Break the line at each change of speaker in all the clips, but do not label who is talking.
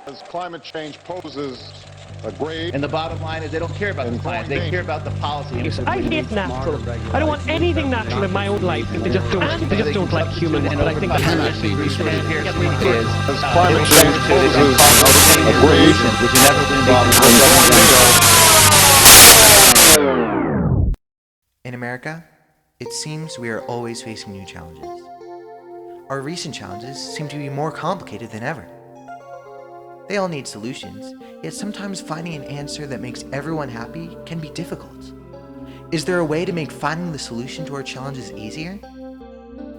As climate change poses a grave...
And the bottom line is they don't care about the climate, they care about the policy.
I hate natural. I don't want anything natural in my own life. They just don't like humans. But I think that
cannot be resources is
As climate change poses a grave...
which inevitably involve.
In America, it seems we are always facing new challenges. Our recent challenges seem to be more complicated than ever. They all need solutions, yet sometimes finding an answer that makes everyone happy can be difficult. Is there a way to make finding the solution to our challenges easier?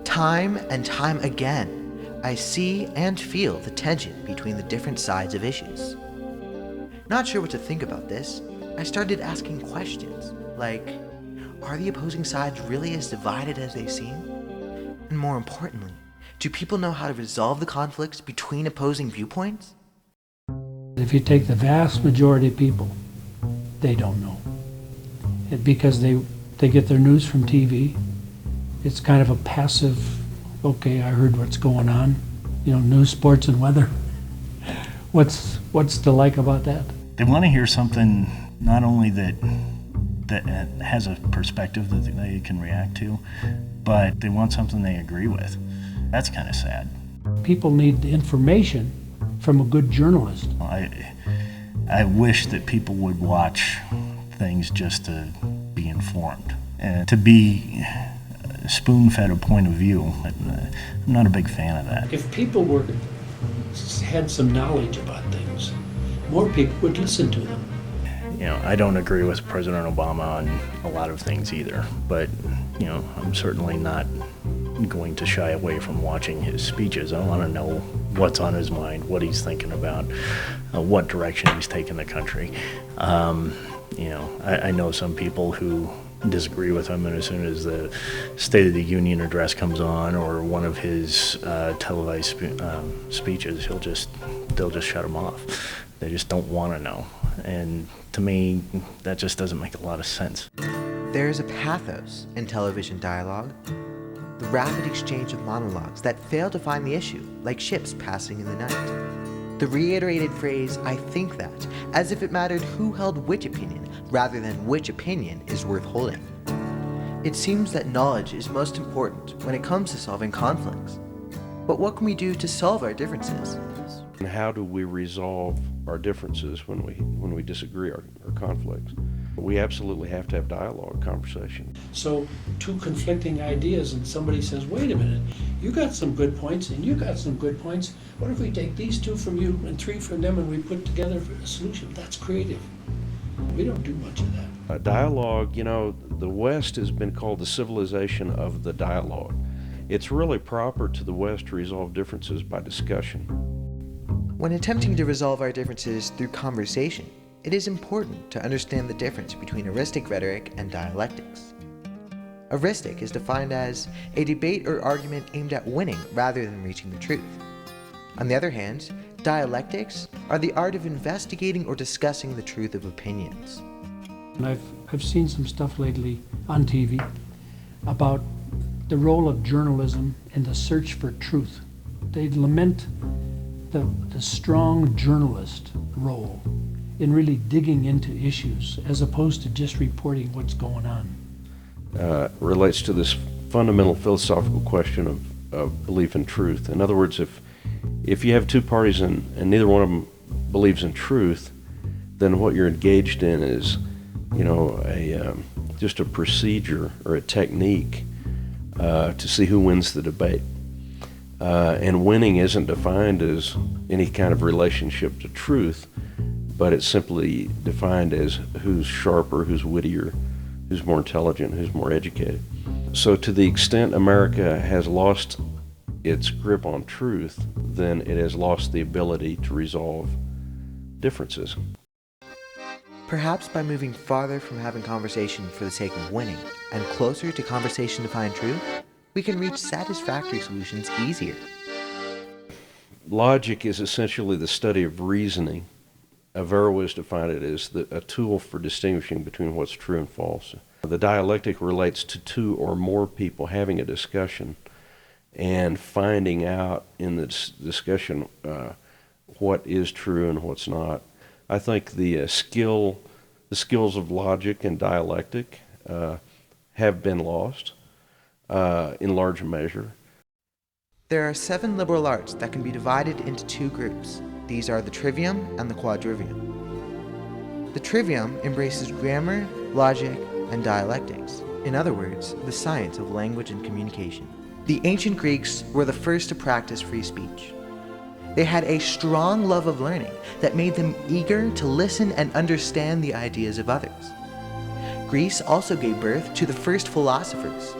Time and time again, I see and feel the tension between the different sides of issues. Not sure what to think about this, I started asking questions like, are the opposing sides really as divided as they seem? And more importantly, do people know how to resolve the conflicts between opposing viewpoints?
If you take the vast majority of people, they don't know. Because they get their news from TV. It's kind of a passive, okay, I heard what's going on. News, sports, and weather. What's to like about that?
They want to hear something not only that has a perspective that they can react to, but they want something they agree with. That's kind of sad.
People need information from a good journalist.
I wish that people would watch things just to be informed and to be spoon-fed a point of view. I'm not a big fan of that.
If people had some knowledge about things, more people would listen to them.
I don't agree with President Obama on a lot of things either, but I'm certainly not going to shy away from watching his speeches. I want to know what's on his mind, what he's thinking about, what direction he's taking the country. I know some people who disagree with him, and as soon as the State of the Union address comes on or one of his televised speeches, they'll just shut him off. They just don't want to know. And to me, that just doesn't make a lot of sense.
There is a pathos in television dialogue, the rapid exchange of monologues that fail to find the issue, like ships passing in the night. The reiterated phrase, I think that, as if it mattered who held which opinion, rather than which opinion is worth holding. It seems that knowledge is most important when it comes to solving conflicts. But what can we do to solve our differences?
And how do we resolve our differences when we disagree, our conflicts? We absolutely have to have dialogue, conversation.
So two conflicting ideas and somebody says, wait a minute, you got some good points and you got some good points. What if we take these two from you and three from them and we put together a solution? That's creative. We don't do much of that.
Dialogue, the West has been called the civilization of the dialogue. It's really proper to the West to resolve differences by discussion.
When attempting to resolve our differences through conversation, it is important to understand the difference between heuristic rhetoric and dialectics. Heuristic is defined as a debate or argument aimed at winning rather than reaching the truth. On the other hand, dialectics are the art of investigating or discussing the truth of opinions.
And I've seen some stuff lately on TV about the role of journalism in the search for truth. They lament the strong journalist role in really digging into issues as opposed to just reporting what's going on.
Relates to this fundamental philosophical question of belief in truth. In other words, if you have two parties and neither one of them believes in truth, then what you're engaged in is, just a procedure or a technique to see who wins the debate. And winning isn't defined as any kind of relationship to truth, but it's simply defined as who's sharper, who's wittier, who's more intelligent, who's more educated. So to the extent America has lost its grip on truth, then it has lost the ability to resolve differences.
Perhaps by moving farther from having conversation for the sake of winning and closer to conversation to find truth, we can reach satisfactory solutions easier.
Logic is essentially the study of reasoning. Averroes defined it as a tool for distinguishing between what's true and false. The dialectic relates to two or more people having a discussion and finding out in this discussion what is true and what's not. I think the skills of logic and dialectic have been lost in large measure.
There are 7 liberal arts that can be divided into 2 groups. These are the trivium and the quadrivium. The trivium embraces grammar, logic, and dialectics. In other words, the science of language and communication. The ancient Greeks were the first to practice free speech. They had a strong love of learning that made them eager to listen and understand the ideas of others. Greece also gave birth to the first philosophers.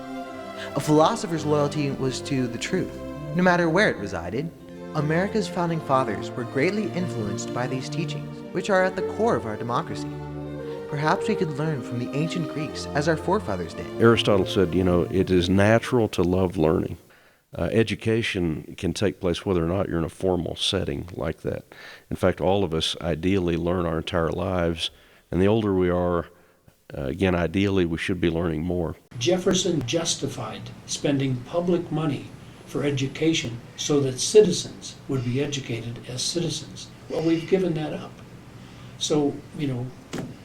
A philosopher's loyalty was to the truth, no matter where it resided. America's founding fathers were greatly influenced by these teachings, which are at the core of our democracy. Perhaps we could learn from the ancient Greeks as our forefathers did.
Aristotle said, it is natural to love learning. Education can take place whether or not you're in a formal setting like that. In fact, all of us ideally learn our entire lives, and the older we are, again, ideally we should be learning more.
Jefferson justified spending public money for education so that citizens would be educated as citizens. Well, we've given that up. So,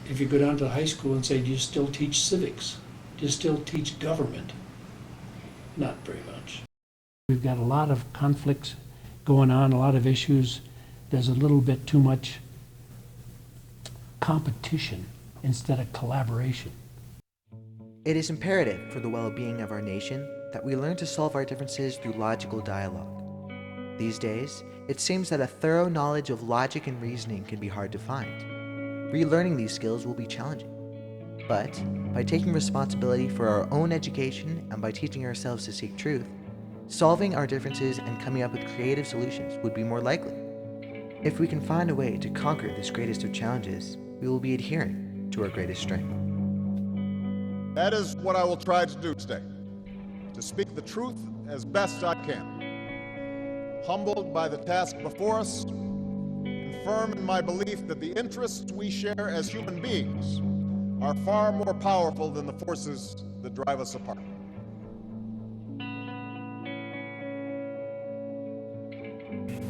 if you go down to high school and say, do you still teach civics? Do you still teach government? Not very much. We've got a lot of conflicts going on, a lot of issues. There's a little bit too much competition instead of collaboration.
It is imperative for the well-being of our nation that we learn to solve our differences through logical dialogue. These days, it seems that a thorough knowledge of logic and reasoning can be hard to find. Relearning these skills will be challenging. But by taking responsibility for our own education and by teaching ourselves to seek truth, solving our differences and coming up with creative solutions would be more likely. If we can find a way to conquer this greatest of challenges, we will be adhering to our greatest strength.
That is what I will try to do today, to speak the truth as best I can. Humbled by the task before us, and firm in my belief that the interests we share as human beings are far more powerful than the forces that drive us apart.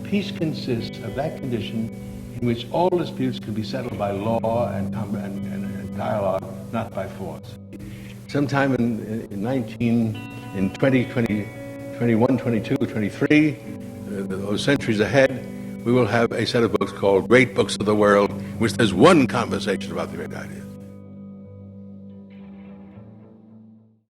Peace consists of that condition in which all disputes can be settled by law and dialogue, not by force. Sometime in 2021, 22, 23, those centuries ahead, we will have a set of books called Great Books of the World, in which there's one conversation about the great ideas.